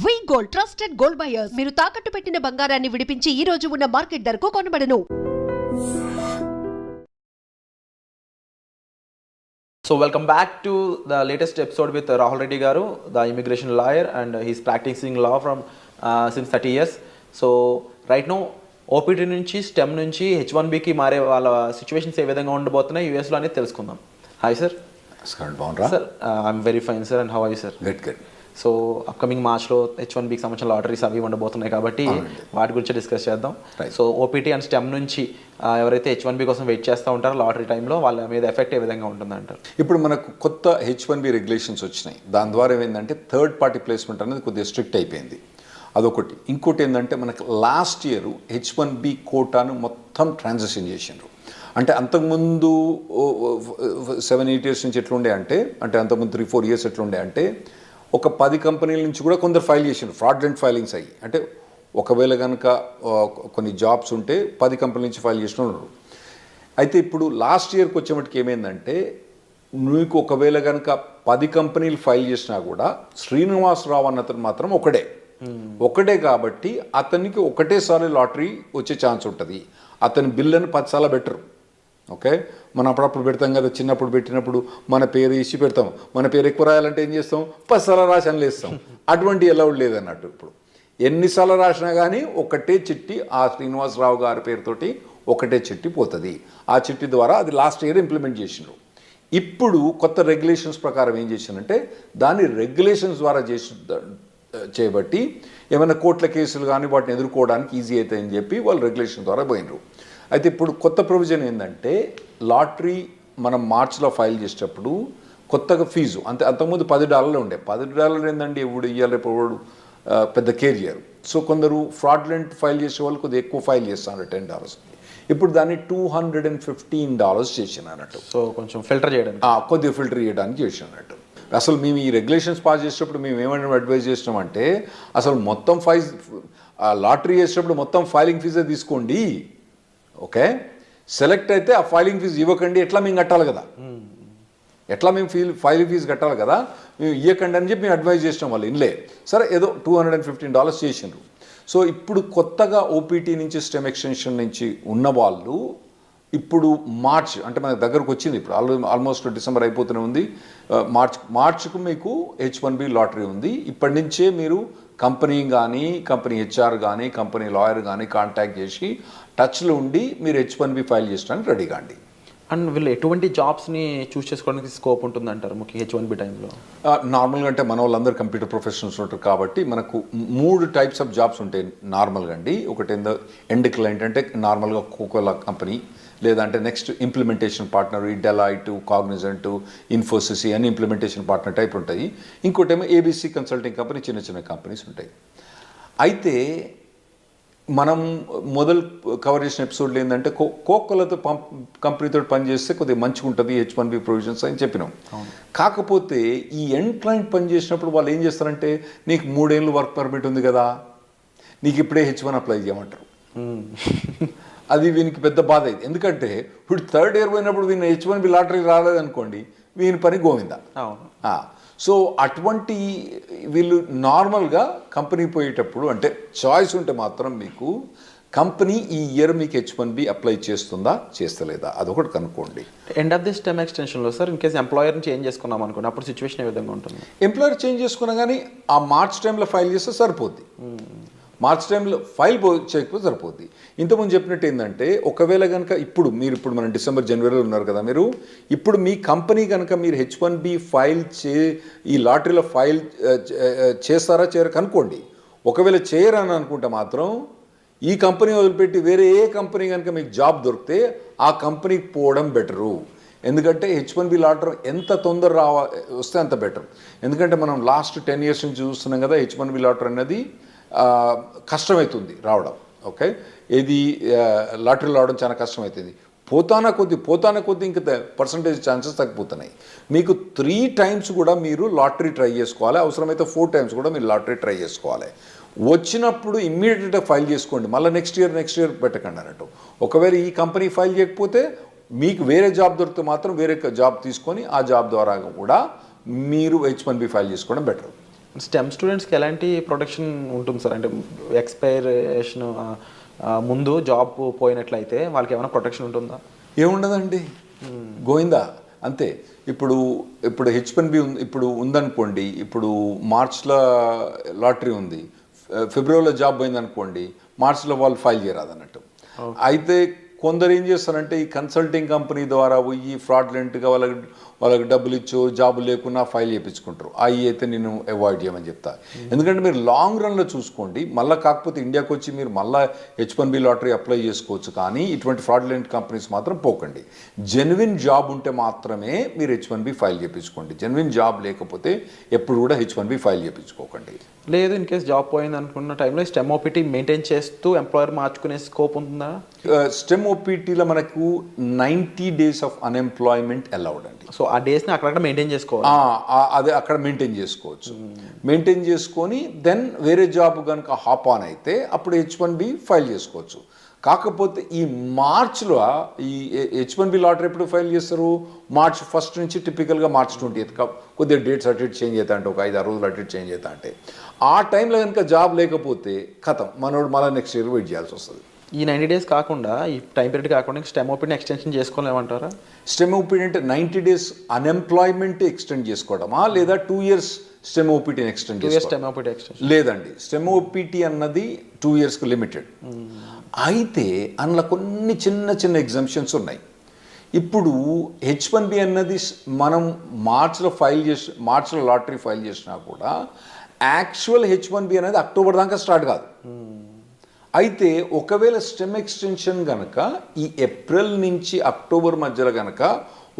వి gold trusted gold buyers మీరు తాకట్టు పెట్టిన బంగారాన్ని విడిపించి ఈ రోజు ఉన్న మార్కెట్ ధరకు కొనబడను. So welcome back to the latest episode with Rahul Reddy Garu, the immigration lawyer, and he's practicing law from since 30 years. So right now OPT నుంచి STEM నుంచి H1Bకి మారే వాళ్ళ సిచ్యువేషన్స్ ఏ విధంగా ఉండబోతున్నాయి యూఎస్లో అనేది తెలుసుకుందాం. Hi sir. Sir I'm very fine sir, and how are you sir? Good. So upcoming మార్చ్లో H1Bకి సంబంధించిన లాటరీస్ అవి ఉండబోతున్నాయి కాబట్టి వాటి గురించి డిస్కస్ చేద్దాం. సో ఓపీటీ అండ్ స్టెమ్ నుంచి ఎవరైతే H1B కోసం వెయిట్ చేస్తూ ఉంటారో లాటరీ టైంలో వాళ్ళ మీద ఎఫెక్ట్ ఏ విధంగా ఉంటుందంటారు? ఇప్పుడు మనకు కొత్త H1B రెగ్యులేషన్స్ వచ్చినాయి. దాని ద్వారా ఏమైందంటే థర్డ్ పార్టీ ప్లేస్మెంట్ అనేది కొద్దిగా స్ట్రిక్ట్ అయిపోయింది. అదొకటి. ఇంకోటి ఏంటంటే మనకు లాస్ట్ ఇయర్ H1B కోటాను మొత్తం ట్రాన్సాక్షన్ చేసిండ్రు. అంటే అంతకుముందు 7-8 years నుంచి ఎట్లుండే అంటే అంతకుముందు 3-4 years ఎట్లుండే అంటే ఒక 10 కంపెనీల నుంచి కూడా కొందరు ఫైల్ చేసిండ్రు, ఫ్రాడ్లెంట్ ఫైలింగ్స్ అయ్యి. అంటే ఒకవేళ కనుక కొన్ని జాబ్స్ ఉంటే 10 కంపెనీల నుంచి ఫైల్ చేసిన ఉన్నారు. అయితే ఇప్పుడు లాస్ట్ ఇయర్కి వచ్చేమటికి ఏమైందంటే మీకు ఒకవేళ కనుక 10 కంపెనీలు ఫైల్ చేసినా కూడా శ్రీనివాసరావు అన్నతను మాత్రం ఒకటే కాబట్టి అతనికి ఒకటేసారి లాటరీ వచ్చే ఛాన్స్ ఉంటుంది. అతని బిల్లుని 10 సార్లు బెటరు. ఓకే, మనం అప్పుడప్పుడు పెడతాం కదా, చిన్నప్పుడు పెట్టినప్పుడు మన పేరు ఇచ్చి పెడతాం. మన పేరు ఎక్కువ రాయాలంటే ఏం చేస్తాం? 10 సార్లు రాసి అని లేస్తాం. అటువంటి అలౌడ్ లేదన్నట్టు. ఇప్పుడు ఎన్నిసార్లు రాసినా కానీ ఒకటే చిట్టి ఆ శ్రీనివాసరావు గారి పేరుతోటి ఒకటే చిట్టి పోతుంది. ఆ చిట్టి ద్వారా అది లాస్ట్ ఇయర్ ఇంప్లిమెంట్ చేసినారు. ఇప్పుడు కొత్త రెగ్యులేషన్స్ ప్రకారం ఏం చేశారంటే దాన్ని రెగ్యులేషన్స్ ద్వారా చేయబట్టి ఏమైనా కోర్టుల కేసులు కానీ వాటిని ఎదుర్కోవడానికి ఈజీ అవుతాయని చెప్పి వాళ్ళు రెగ్యులేషన్ ద్వారా పోయినరు. అయితే ఇప్పుడు కొత్త ప్రొవిజన్ ఏంటంటే లాటరీ మనం మార్చిలో ఫైల్ చేసేటప్పుడు కొత్తగా ఫీజు అంతకుముందు $10 ఉండే. $10 ఏంటండి ఎప్పుడు ఇవ్వాలి, ఎప్పుడు పెద్ద కేర్ చేయరు. సో కొందరు ఫ్రాడ్లెంట్ ఫైల్ చేసే వాళ్ళు కొద్దిగా ఎక్కువ ఫైల్ చేస్తున్నారు, $10. ఇప్పుడు దాన్ని $215 చేసినట్టు. సో కొంచెం ఫిల్టర్ చేయడానికి, కొద్దిగా ఫిల్టర్ చేయడానికి చేసినట్టు. అసలు మేము ఈ రెగ్యులేషన్స్ పాస్ చేసేటప్పుడు మేము ఏమైనా అడ్వైజ్ చేసినామంటే అసలు మొత్తం లాటరీ చేసేటప్పుడు మొత్తం ఫైలింగ్ ఫీజే తీసుకోండి. ఓకే, సెలెక్ట్ అయితే ఆ ఫైలింగ్ ఫీజు ఇవ్వకండి. ఎట్లా మేము కట్టాలి కదా, ఫైలింగ్ ఫీజు కట్టాలి కదా, మేము ఇవ్వకండి అని చెప్పి మేము అడ్వైజ్ చేసినాం. వాళ్ళు ఇన్లే సరే ఏదో $215 చేసిండ్రు. సో ఇప్పుడు కొత్తగా ఓపీటీ నుంచి స్టెమ్ ఎక్స్టెన్షన్ నుంచి ఉన్న వాళ్ళు ఇప్పుడు మార్చ్ అంటే మనకు దగ్గరకు వచ్చింది. ఇప్పుడు ఆల్మోస్ట్ డిసెంబర్ అయిపోతూనే ఉంది. మార్చ్కు మీకు H1B లాటరీ ఉంది. ఇప్పటి నుంచే మీరు కంపెనీ కానీ కంపెనీ HR కానీ కంపెనీ లాయర్ కానీ కాంటాక్ట్ చేసి టచ్లో ఉండి మీరు H1B ఫైల్ చేయడానికి రెడీ కాండి. అండ్ వీళ్ళు ఎటువంటి జాబ్స్ని చూస్ చేసుకోవడానికి స్కోప్ ఉంటుందంటారు ముఖ్యంగా H1B టైంలో? నార్మల్గా అంటే మన వాళ్ళందరూ కంప్యూటర్ ప్రొఫెషనల్స్ ఉంటారు కాబట్టి మనకు 3 types ఆఫ్ జాబ్స్ ఉంటాయి నార్మల్గా అండి. ఒకటి ఎండ్ క్లయింట్ అంటే నార్మల్గా కోకోలా కంపెనీ, లేదంటే నెక్స్ట్ ఇంప్లిమెంటేషన్ పార్ట్నర్, ఈ డెలాయిట్, కాగ్నిజెంట్, ఇన్ఫోసిస్ అని ఇంప్లిమెంటేషన్ పార్ట్నర్ టైప్ ఉంటాయి. ఇంకోటేమో ABC కన్సల్టింగ్ కంపెనీ, చిన్న చిన్న కంపెనీస్ ఉంటాయి. అయితే మనం మొదలు కవర్ చేసిన ఎపిసోడ్లో ఏంటంటే కోకోలతో కంపెనీతో పనిచేస్తే కొద్దిగా మంచిగా ఉంటుంది H1B ప్రొవిజన్స్ అని చెప్పినాం. కాకపోతే ఈ ఎండ్ క్లయింట్ పనిచేసినప్పుడు వాళ్ళు ఏం చేస్తారంటే నీకు 3 ఏళ్ళు వర్క్ పర్మిట్ ఉంది కదా, నీకు ఇప్పుడే H1 అప్లై చేయమంటారు. అది వీనికి పెద్ద బాధ అయింది. ఎందుకంటే ఇప్పుడు 3rd year పోయినప్పుడు వీని H1B లాటరీ రాలేదనుకోండి, వీని పని గోవిందా. సో అటువంటి వీళ్ళు నార్మల్గా కంపెనీ పోయేటప్పుడు అంటే చాయిస్ ఉంటే మాత్రం మీకు కంపెనీ ఈ ఇయర్ మీకు H1B అప్లై చేస్తుందా చేస్తలేదా అదొకటి కనుక్కోండి. ఎండ్ ఆఫ్ దిస్ టర్మ్ ఎక్స్టెన్షన్లో సార్ ఇన్ కేసు ఎంప్లాయర్ని చేంజ్ చేసుకున్నాం అనుకోండి, అప్పుడు సిచ్యువేషన్ ఏ విధంగా ఉంటుంది? ఎంప్లాయర్ చేంజ్ చేసుకున్నా కానీ ఆ మార్చ్ టైంలో ఫైల్ చేస్తే సరిపోద్ది. మార్చ్ టైంలో ఫైల్ చేయకపోతే సరిపోద్ది. ఇంతకుముందు చెప్పినట్టు ఏంటంటే ఒకవేళ కనుక ఇప్పుడు మనం డిసెంబర్ జనవరిలో ఉన్నారు కదా, మీరు ఇప్పుడు మీ కంపెనీ కనుక మీరు H1B ఫైల్ ఈ లాటరీలో ఫైల్ చేస్తారా చేయరా కనుక్కోండి. ఒకవేళ చేయరని అనుకుంటే మాత్రం ఈ కంపెనీ వదిలిపెట్టి వేరే ఏ కంపెనీ కనుక మీకు జాబ్ దొరికితే ఆ కంపెనీకి పోవడం బెటరు. ఎందుకంటే H1B లాటరీ ఎంత తొందర వస్తే అంత బెటర్. ఎందుకంటే మనం లాస్ట్ 10 years నుంచి చూస్తున్నాం కదా, H1B లాటరీ అనేది కష్టమవుతుంది రావడం. ఓకే, ఇది లాటరీలో రావడం చాలా కష్టమవుతుంది. పోతానా కొద్ది ఇంకా పర్సంటేజ్ ఛాన్సెస్ తగ్గిపోతున్నాయి. మీకు 3 times కూడా మీరు లాటరీ ట్రై చేసుకోవాలి, అవసరమైతే 4 times కూడా మీరు లాటరీ ట్రై చేసుకోవాలి. వచ్చినప్పుడు ఇమ్మీడియట్గా ఫైల్ చేసుకోండి, మళ్ళీ నెక్స్ట్ ఇయర్ పెట్టకండి అన్నట్టు. ఒకవేళ ఈ కంపెనీ ఫైల్ చేయకపోతే మీకు వేరే జాబ్ దొరికితే మాత్రం వేరే జాబ్ తీసుకొని ఆ జాబ్ ద్వారా కూడా మీరు H1B ఫైల్ చేసుకోవడం బెటర్. స్టెమ్ స్టూడెంట్స్కి ఎలాంటి ప్రొటెక్షన్ ఉంటుంది సార్? అంటే ఎక్స్పైరేషన్ ముందు జాబ్ పోయినట్లయితే వాళ్ళకి ఏమైనా ప్రొటెక్షన్ ఉంటుందా? ఏముండదండి, గోయిందా అంతే. ఇప్పుడు H1B ఇప్పుడు ఉందనుకోండి, ఇప్పుడు మార్చ్లో లాటరీ ఉంది, ఫిబ్రవరిలో జాబ్ పోయిందనుకోండి, మార్చ్లో వాళ్ళు ఫైల్ చేయరాదు అన్నట్టు. అయితే కొందరు ఏం చేస్తారంటే ఈ కన్సల్టింగ్ కంపెనీ ద్వారా పోయి ఫ్రాడ్లెంట్గా వాళ్ళకి డబ్బులు ఇచ్చో జాబు లేకున్నా ఫైల్ చేయించుకుంటారు. అవి అయితే నేను అవాయిడ్ చేయమని చెప్తా. ఎందుకంటే మీరు లాంగ్ రన్లో చూసుకోండి, మళ్ళీ కాకపోతే ఇండియాకి వచ్చి మీరు మళ్ళీ H1B లాటరీ అప్లై చేసుకోవచ్చు, కానీ ఇటువంటి ఫ్రాడ్లెంట్ కంపెనీస్ మాత్రం పోకండి. జెన్యున్ జాబ్ ఉంటే మాత్రమే మీరు H1B ఫైల్ చేయించుకోండి. జెన్యున్ జాబ్ లేకపోతే ఎప్పుడు కూడా H1B ఫైల్ చేయించుకోకండి. లేదు, ఇన్ కేస్ జాబ్ పోయింది అనుకున్న టైంలో స్టెమ్ ఓపీటీ మెయింటైన్ చేస్తూ ఎంప్లాయర్ మార్చుకునే స్కోప్ ఉంటుందా? స్టెమ్ ఓపీటీలో మనకు 90 days ఆఫ్ అన్ఎంప్లాయ్మెంట్ అలౌడ్ అండి. సో ఆ డేస్ని అక్కడక్కడ మెయింటైన్ చేసుకోవాలి. అదే అక్కడ మెయింటైన్ చేసుకోవచ్చు. మెయింటైన్ చేసుకొని దెన్ వేరే జాబ్ కనుక హాప్ ఆన్ అయితే అప్పుడు H1B ఫైల్ చేసుకోవచ్చు. కాకపోతే ఈ మార్చ్లో ఈ H1B లాటరీ ఎప్పుడు ఫైల్ చేస్తారు? మార్చ్ 1st నుంచి టిపికల్గా మార్చ్ 20th కొద్దిగా డేట్స్ అటు ఇటు చేంజ్ అవుతా అంటే ఒక 5-6 రోజులు అటు ఇటు చేంజ్ అవుతా అంటే ఆ టైంలో కనుక జాబ్ లేకపోతే కథం మనోడు మళ్ళీ నెక్స్ట్ ఇయర్ వెయిట్ చేయాల్సి వస్తుంది. ఈ 90 days కాకుండా, ఈ టైం పీరియడ్ కాకుండా స్టెమ్ ఓపీని ఎక్స్టెన్షన్ చేసుకోలేమంటారా? స్టెమ్ ఓపీటీ అంటే 90 days అన్ఎంప్లాయ్మెంట్ ఎక్స్టెండ్ చేసుకోవడమా, లేదా 2 years స్టెమ్ ఓపీటీని ఎక్స్టెండ్ చేసుకోవడం? లేదండి, స్టెమ్ ఓపీటీ అన్నది 2 yearsకి లిమిటెడ్. అయితే అందులో కొన్ని చిన్న చిన్న ఎగ్జామ్షన్స్ ఉన్నాయి. ఇప్పుడు H1B అన్నది మనం మార్చ్లో లాటరీ ఫైల్ చేసినా కూడా యాక్చువల్ H1B అనేది అక్టోబర్ దాకా స్టార్ట్ కాదు. అయితే ఒకవేళ స్టెమ్ ఎక్స్టెన్షన్ కనుక ఈ ఏప్రిల్ నుంచి అక్టోబర్ మధ్యలో కనుక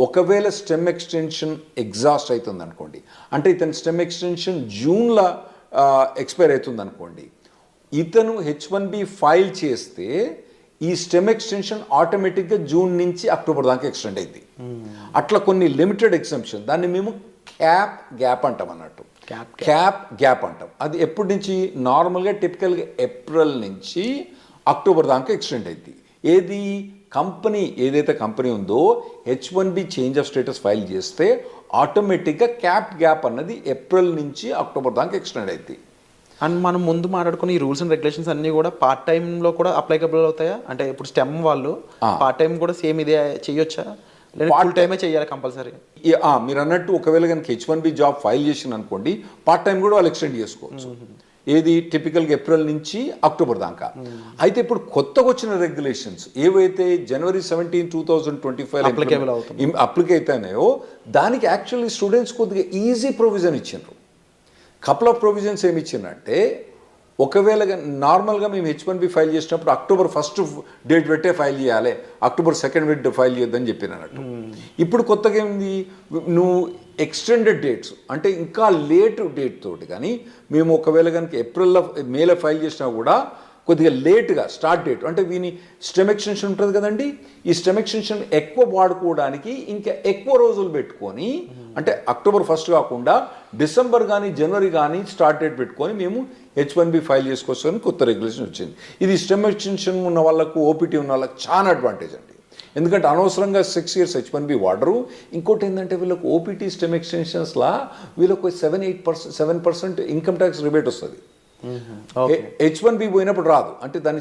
ఒకవేళ స్టెమ్ ఎక్స్టెన్షన్ ఎగ్జాస్ట్ అవుతుంది అనుకోండి, అంటే ఇతని స్టెమ్ ఎక్స్టెన్షన్ జూన్లో ఎక్స్పైర్ అవుతుంది అనుకోండి, ఇతను H1B ఫైల్ చేస్తే ఈ స్టెమ్ ఎక్స్టెన్షన్ ఆటోమేటిక్గా జూన్ నుంచి అక్టోబర్ దాకా ఎక్స్టెండ్ అయింది. అట్లా కొన్ని లిమిటెడ్ ఎగ్జామ్షన్, దాన్ని మేము క్యాప్ గ్యాప్ అంటాం అన్నట్టు. క్యాప్ గ్యాప్ అంటాం. అది ఎప్పటి నుంచి? నార్మల్గా టిపికల్గా ఏప్రిల్ నుంచి అక్టోబర్ దాకా ఎక్స్టెండ్ అయింది. ఏది కంపెనీ ఏదైతే కంపెనీ ఉందో H1B change of status file చేస్తే ఆటోమేటిక్గా క్యాప్ గ్యాప్ అన్నది ఏప్రిల్ నుంచి అక్టోబర్ దాకా ఎక్స్టెండ్ అయింది. అండ్ మనం ముందు మాట్లాడుకున్న ఈ రూల్స్ అండ్ రెగ్యులేషన్స్ అన్నీ కూడా పార్ట్ టైంలో కూడా అప్లైకబుల్ అవుతాయా? అంటే ఇప్పుడు స్టెమ్ వాళ్ళు పార్ట్ టైం కూడా సేమ్ ఇదే చేయొచ్చా, లేదా ఫుల్ టైమే చేయాలి కంపల్సరీ? మీరు అన్నట్టు ఒకవేళ కనుక H1B జాబ్ ఫైల్ చేసిన అనుకోండి, పార్ట్ టైం కూడా వాళ్ళు ఎక్స్టెండ్ చేసుకోవచ్చు. ఏది టిపికల్గా ఏప్రిల్ నుంచి అక్టోబర్ దాకా. అయితే ఇప్పుడు కొత్తగా వచ్చిన రెగ్యులేషన్స్ ఏవైతే January 17, 2025 అప్లిక్ అవుతాయో దానికి యాక్చువల్లీ స్టూడెంట్స్ కొద్దిగా ఈజీ ప్రొవిజన్ ఇచ్చిండ్రు. కపుల్ ఆఫ్ ప్రొవిజన్స్ ఏమి ఇచ్చిందంటే, ఒకవేళ నార్మల్గా మేము H1B ఫైల్ చేసినప్పుడు అక్టోబర్ 1st డేట్ పెట్టే ఫైల్ చేయాలి, అక్టోబర్ 2nd ఫైల్ చేయొద్దని చెప్పినట్టు. ఇప్పుడు కొత్తగా ఏంది, నువ్వు ఎక్స్టెండెడ్ డేట్స్ అంటే ఇంకా లేట్ డేట్ తోటి కానీ మేము ఒకవేళ కనుక ఏప్రిల్లో మేలో ఫైల్ చేసినా కూడా కొద్దిగా లేట్గా స్టార్ట్ డేట్ అంటే వీని స్టెమ్ ఎక్స్టెన్షన్ ఉంటుంది కదండి, ఈ స్టెమ్ ఎక్స్టెన్షన్ ఎక్కువ వాడుకోవడానికి ఇంకా ఎక్కువ రోజులు పెట్టుకొని, అంటే అక్టోబర్ 1st కాకుండా డిసెంబర్ కానీ జనవరి కానీ స్టార్ట్ డేట్ పెట్టుకొని మేము H1B ఫైల్ చేసుకోవచ్చని కొత్త రెగ్యులేషన్ వచ్చింది. ఇది స్టెమ్ ఎక్స్టెన్షన్ ఉన్న వాళ్ళకు, ఓపీటీ ఉన్న వాళ్ళకి చాలా అడ్వాంటేజ్ అండి. ఎందుకంటే అనవసరంగా 6 years H1B వాడరు. ఇంకోటి ఏంటంటే వీళ్ళకు ఓపీటీ స్టెమ్ ఎక్స్టెన్షన్స్లా వీళ్ళకు 7% ఇన్కమ్ ట్యాక్స్ రిబేట్ వస్తుంది. H1B పోయినప్పుడు రాదు, అంటే దాన్ని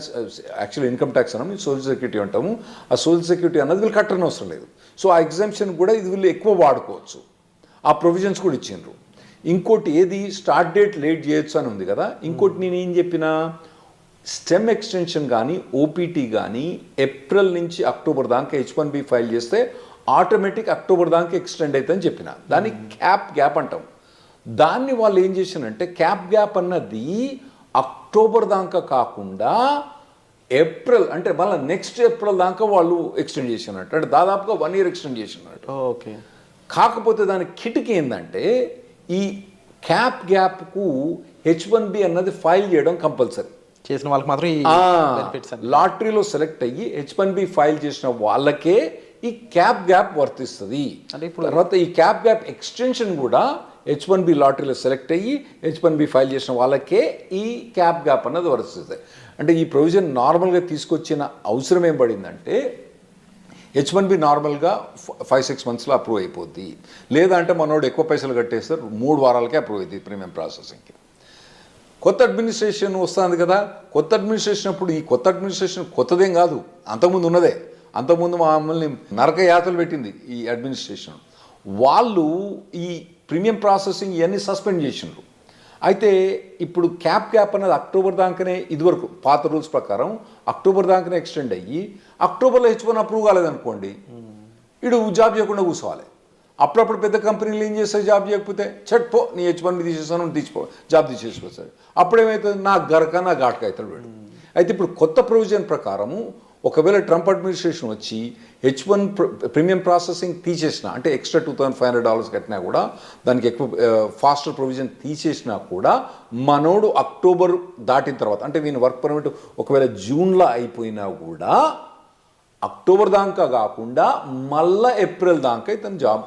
యాక్చువల్లీ ఇన్కమ్ ట్యాక్స్ అన్నాము, సోషల్ సెక్యూరిటీ అంటాము. ఆ సోషల్ సెక్యూరిటీ అన్నది వీళ్ళు కట్టని అవసరం లేదు. సో ఆ ఎగ్జామ్షన్ కూడా ఇది వీళ్ళు ఎక్కువ వాడుకోవచ్చు. ఆ ప్రొవిజన్స్ కూడా ఇచ్చిండ్రు. ఇంకోటి ఏది స్టార్ట్ డేట్ లేట్ చేయొచ్చు అని ఉంది కదా. ఇంకోటి నేను ఏం చెప్పినా, స్టెమ్ ఎక్స్టెన్షన్ కానీ ఓపీటీ కానీ ఏప్రిల్ నుంచి అక్టోబర్ దాకా H1B ఫైల్ చేస్తే ఆటోమేటిక్ అక్టోబర్ దాకా ఎక్స్టెండ్ అవుతుందని చెప్పిన. దాన్ని క్యాప్ గ్యాప్ అంటాం. దాన్ని వాళ్ళు ఏం చేశారంటే క్యాప్ గ్యాప్ అన్నది అక్టోబర్ దాకా కాకుండా ఏప్రిల్ అంటే మళ్ళీ నెక్స్ట్ ఏప్రిల్ దాకా వాళ్ళు ఎక్స్టెండ్ చేసినట్టు, అంటే దాదాపుగా 1 year ఎక్స్టెండ్ చేసినట్టు. ఓకే. కాకపోతే దాని కిటికీ ఏంటంటే ఈ క్యాప్ గ్యాప్కు H1B అన్నది ఫైల్ చేయడం కంపల్సరీ. చేసిన వాళ్ళకి మాత్రం లాటరీలో సెలెక్ట్ అయ్యి H1B ఫైల్ చేసిన వాళ్ళకే ఈ క్యాప్ గ్యాప్ వర్తిస్తుంది. అంటే ఇప్పుడు తర్వాత ఈ క్యాప్ గ్యాప్ ఎక్స్టెన్షన్ కూడా H1B లాటరీలో సెలెక్ట్ అయ్యి H1B ఫైల్ చేసిన వాళ్ళకే ఈ క్యాప్ గ్యాప్ అన్నది వర్తిస్తుంది. అంటే ఈ ప్రొవిజన్ నార్మల్గా తీసుకొచ్చిన అవసరం ఏం పడిందంటే, H1B నార్మల్గా 5-6 మంత్స్లో అప్రూవ్ అయిపోద్ది. లేదంటే మనోడు ఎక్కువ పైసలు కట్టేస్తారు 3 వారాలకే అప్రూవ్ అవుతుంది ప్రీమియం ప్రాసెసింగ్కి. కొత్త అడ్మినిస్ట్రేషన్ వస్తుంది కదా, కొత్త అడ్మినిస్ట్రేషన్ అప్పుడు ఈ కొత్త అడ్మినిస్ట్రేషన్ కొత్తదేం కాదు, అంతకుముందు ఉన్నదే. అంతకుముందు మమ్మల్ని నరక యాతలు పెట్టింది ఈ అడ్మినిస్ట్రేషన్. వాళ్ళు ఈ ప్రీమియం ప్రాసెసింగ్ ఇవన్నీ సస్పెండ్ చేసినారు. అయితే ఇప్పుడు క్యాప్ అనేది అక్టోబర్ దాకానే, ఇదివరకు పాత రూల్స్ ప్రకారం అక్టోబర్ దాకానే ఎక్స్టెండ్ అయ్యి అక్టోబర్లో H1 అప్రూవ్ కాలేదనుకోండి, ఇడు జాబ్ చేయకుండా కూర్చోవాలి. అప్పుడప్పుడు పెద్ద కంపెనీలు ఏం చేస్తాయి, జాబ్ చేయకపోతే పో నీ H1 తీసేస్తాను తీసిపో, జాబ్ తీసేసిపోతాడు. అప్పుడేమవుతుంది, నా గరక నా ఘాటక అవుతాడు వీడు. అయితే ఇప్పుడు కొత్త ప్రొవిజన్ ప్రకారము ఒకవేళ ట్రంప్ అడ్మినిస్ట్రేషన్ వచ్చి H1 ప్రీమియం ప్రాసెసింగ్ తీసేసినా, అంటే ఎక్స్ట్రా $2,500 కట్టినా కూడా, దానికి ఎక్కువ ఫాస్టర్ ప్రొవిజన్ తీసేసినా కూడా, మనోడు అక్టోబర్ దాటిన తర్వాత, అంటే వీని వర్క్ పర్మిట్ ఒకవేళ జూన్లో అయిపోయినా కూడా అక్టోబర్ దాకా కాకుండా మళ్ళీ ఏప్రిల్ దాకా ఇతను జాబ్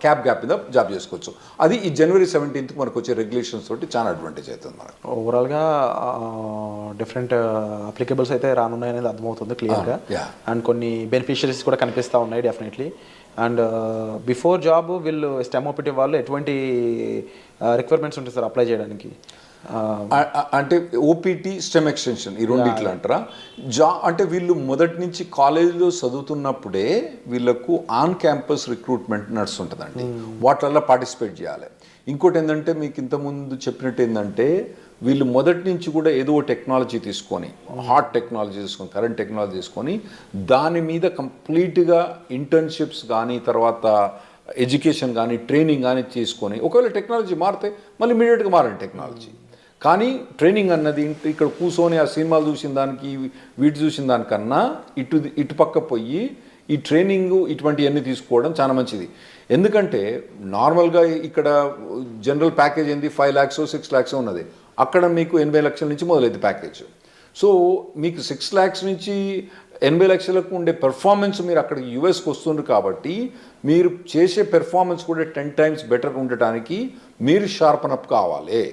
క్యాప్ మీద జాబ్ చేసుకోవచ్చు. అది ఈ January 17th మనకు వచ్చే రెగ్యులేషన్స్ తోటి చాలా అడ్వాంటేజ్ అవుతుంది మనకు. ఓవరాల్గా డిఫరెంట్ అప్లికేబుల్స్ అయితే రానున్నాయి అనేది అర్థమవుతుంది క్లియర్గా. అండ్ కొన్ని బెనిఫిషరీస్ కూడా కనిపిస్తూ ఉన్నాయి డెఫినెట్లీ. అండ్ బిఫోర్ జాబ్ వీళ్ళు స్టెమ్ ఓపీటీ వాళ్ళు ఎటువంటి రిక్వైర్మెంట్స్ ఉంటాయి సార్ అప్లై చేయడానికి? అంటే ఓపీటీ స్టెమ్ ఎక్స్టెన్షన్ ఈ రెండిట్లు అంటారా? అంటే వీళ్ళు మొదటి నుంచి కాలేజీలో చదువుతున్నప్పుడే వీళ్ళకు ఆన్ క్యాంపస్ రిక్రూట్మెంట్ నడుస్తుంటుందండి, వాటిల్లో పార్టిసిపేట్ చేయాలి. ఇంకోటి ఏంటంటే మీకు ఇంతకుముందు చెప్పినట్టు ఏంటంటే వీళ్ళు మొదటి నుంచి కూడా ఏదో టెక్నాలజీ తీసుకొని, హాట్ టెక్నాలజీ తీసుకొని, కరెంట్ టెక్నాలజీ తీసుకొని దాని మీద కంప్లీట్గా ఇంటర్న్షిప్స్ కానీ, తర్వాత ఎడ్యుకేషన్ కానీ, ట్రైనింగ్ కానీ తీసుకొని, ఒకవేళ టెక్నాలజీ మారితే మళ్ళీ ఇమీడియట్గా మారండి టెక్నాలజీ. కానీ ట్రైనింగ్ అన్నది ఇక్కడ కూర్చొని ఆ సినిమాలు చూసిన దానికి వీటి చూసిన దానికన్నా ఇటు పక్క పోయి ఈ ట్రైనింగ్ ఇటువంటివన్నీ తీసుకోవడం చాలా మంచిది. ఎందుకంటే నార్మల్గా ఇక్కడ జనరల్ ప్యాకేజ్ ఏంది 5 lakhs 6 lakhs ఉన్నది, అక్కడ మీకు 80 లక్షల నుంచి మొదలైంది ప్యాకేజ్. సో మీకు 6 lakhs నుంచి 80 లక్షలకు ఉండే పెర్ఫార్మెన్స్ మీరు అక్కడికి యూఎస్కి వస్తుండ్రు కాబట్టి మీరు చేసే పెర్ఫార్మెన్స్ కూడా 10 times బెటర్ ఉండటానికి మీరు షార్పన్ అప్ కావాలి.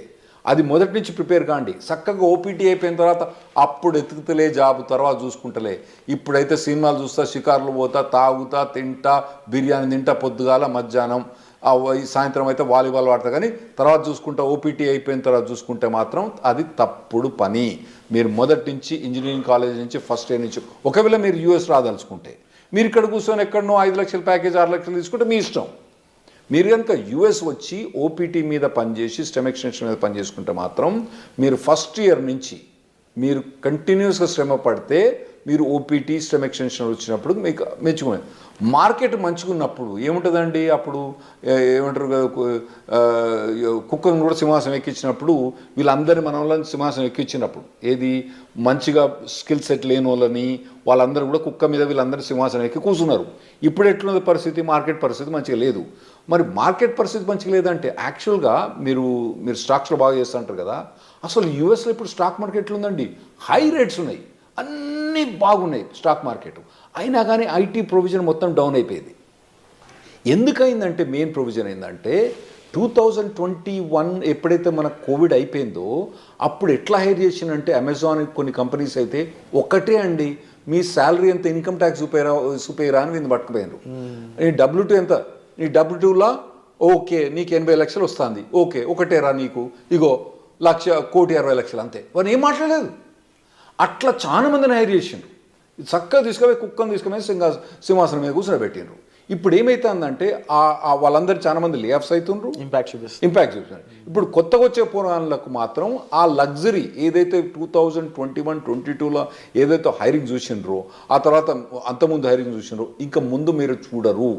అది మొదటి నుంచి ప్రిపేర్ కాండి. చక్కగా ఓపీటీ అయిపోయిన తర్వాత అప్పుడు ఎతుకుతలే జాబ్, తర్వాత చూసుకుంటలే. ఇప్పుడైతే సినిమాలు చూస్తా, షికార్లు పోతా, తాగుతా, తింటా, బిర్యానీ తింటా, పొద్దుగాల మధ్యాహ్నం, సాయంత్రం అయితే వాలీబాల్ ఆడతా, కానీ తర్వాత చూసుకుంటా, ఓపీటీ అయిపోయిన తర్వాత చూసుకుంటే మాత్రం అది తప్పుడు పని. మీరు మొదటి నుంచి ఇంజనీరింగ్ కాలేజ్ నుంచి ఫస్ట్ ఇయర్ నుంచి, ఒకవేళ మీరు యూఎస్ రాదలుచుకుంటే, మీరు ఇక్కడ కూర్చొని ఎక్కడనో 5 లక్షల ప్యాకేజ్ 6 లక్షలు తీసుకుంటే మీ ఇష్టం. మీరు కనుక యూఎస్ వచ్చి ఓపీటీ మీద పనిచేసి స్టెమ్ ఎక్స్టెన్షన్ మీద పనిచేసుకుంటే మాత్రం మీరు ఫస్ట్ ఇయర్ నుంచి మీరు కంటిన్యూస్గా శ్రమ పడితే మీరు ఓపీటీ స్టెమ్ ఎక్స్టెన్షన్ వచ్చినప్పుడు మీకు మెచ్చుకునే మార్కెట్ మంచిగా ఉన్నప్పుడు ఏముంటుందండి, అప్పుడు ఏమంటారు కుక్కను కూడా సింహాసనం ఎక్కించినప్పుడు వీళ్ళందరినీ మన వాళ్ళని సింహాసనం ఎక్కించినప్పుడు, ఏది మంచిగా స్కిల్ సెట్ లేని వాళ్ళని వాళ్ళందరూ కూడా కుక్క మీద వీళ్ళందరూ సింహాసనం ఎక్కి కూర్చున్నారు. ఇప్పుడు ఎట్లున్నది పరిస్థితి, మార్కెట్ పరిస్థితి మంచిగా లేదు. మరి మార్కెట్ పరిస్థితి మంచిగా లేదంటే యాక్చువల్గా మీరు స్టాక్స్లో బాగా చేస్తూ ఉంటారు కదా, అసలు యూఎస్లో ఇప్పుడు స్టాక్ మార్కెట్లు ఉందండి, హై రేట్స్ ఉన్నాయి, అన్నీ బాగున్నాయి స్టాక్ మార్కెట్. అయినా కానీ ఐటీ ప్రొవిజన్ మొత్తం డౌన్ అయిపోయింది. ఎందుకైందంటే మెయిన్ ప్రొవిజన్ ఏంటంటే 2021 ఎప్పుడైతే మన కోవిడ్ అయిపోయిందో అప్పుడు ఎట్లా హైర్ చేసిందంటే అమెజాన్ కొన్ని కంపెనీస్ అయితే ఒకటే అండి, మీ శాలరీ ఎంత, ఇన్కమ్ ట్యాక్స్ చూపేరా అని వీళ్ళు పట్టుకుపోయినారు. నీ W2 ఎంత, నీ W2లా ఓకే నీకు 80 లక్షలు వస్తుంది, ఓకే ఒకటేరా నీకు, ఇగో 1,60,60,000 అంతే, వారు ఏం మాట్లాడలేదు. అట్లా చాలా మందిని హైర్ చేసిండ్రు. చక్కగా తీసుకుపోయి కుక్కను తీసుకుపోయి సింహాసనం మీద కూర్చోబెట్టిండ్రు. ఇప్పుడు ఏమవుతుందంటే వాళ్ళందరూ చాలా మంది లేఆఫ్స్ అవుతుండ్రు, ఇంపాక్ట్ చూపిస్తున్నారు. ఇప్పుడు కొత్తగా వచ్చే పోరాళ్ళకు మాత్రం ఆ లగ్జరీ ఏదైతే 2021-22లో ఏదైతే హైరింగ్ చూసిండ్రో, ఆ తర్వాత అంతకుముందు హైరింగ్ చూసిండ్రో, ఇంకా ముందు మీరు చూడరు.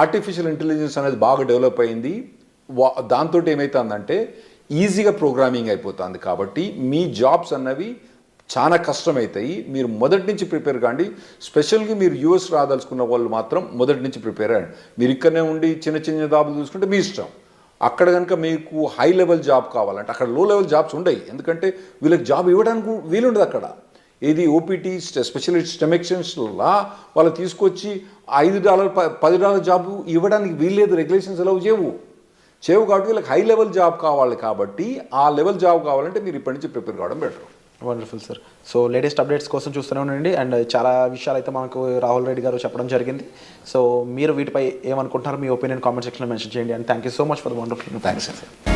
ఆర్టిఫిషియల్ ఇంటెలిజెన్స్ అనేది బాగా డెవలప్ అయింది. దాంతో ఏమవుతుందంటే ఈజీగా ప్రోగ్రామింగ్ అయిపోతుంది. కాబట్టి మీ జాబ్స్ అన్నవి చాలా కష్టమవుతాయి. మీరు మొదటి నుంచి ప్రిపేర్ కాండి. స్పెషల్గా మీరు యూఎస్ రాదలుచుకున్న వాళ్ళు మాత్రం మొదటి నుంచి ప్రిపేర్ అయ్యండి. మీరు ఇక్కడనే ఉండి చిన్న చిన్న జాబులు చూసుకుంటే మీ ఇష్టం. అక్కడ కనుక మీకు హై లెవెల్ జాబ్ కావాలంటే అక్కడ లో లెవెల్ జాబ్స్ ఉండవు, ఎందుకంటే వీళ్ళకి జాబ్ ఇవ్వడానికి వీలుండదు అక్కడ. ఏది ఓపీటీ స్పెషలిస్ట్ స్టెమ్ ఎక్స్టెన్షన్లా వాళ్ళు తీసుకొచ్చి $5 $10 జాబ్ ఇవ్వడానికి వీల్లేదు, రెగ్యులేషన్స్ ఎలా చేయవు కాబట్టి వీళ్ళకి హై లెవెల్ జాబ్ కావాలి. కాబట్టి ఆ లెవెల్ జాబ్ కావాలంటే మీరు ఇప్పటి నుంచి ప్రిపేర్ కావడం better. Wonderful sir. So latest updates కోసం చూస్తూనే ఉండండి. అండ్ చాలా విషయాలు అయితే మనకు రాహుల్ రెడ్డి గారు చెప్పడం జరిగింది. సో మీరు వీటిపై ఏమనుకుంటున్నారు, మీ ఒపీనియన్ కామెంట్ సెక్షన్లో మెన్షన్ చేయండి. And thank you so much for the wonderful. Thanks అండి.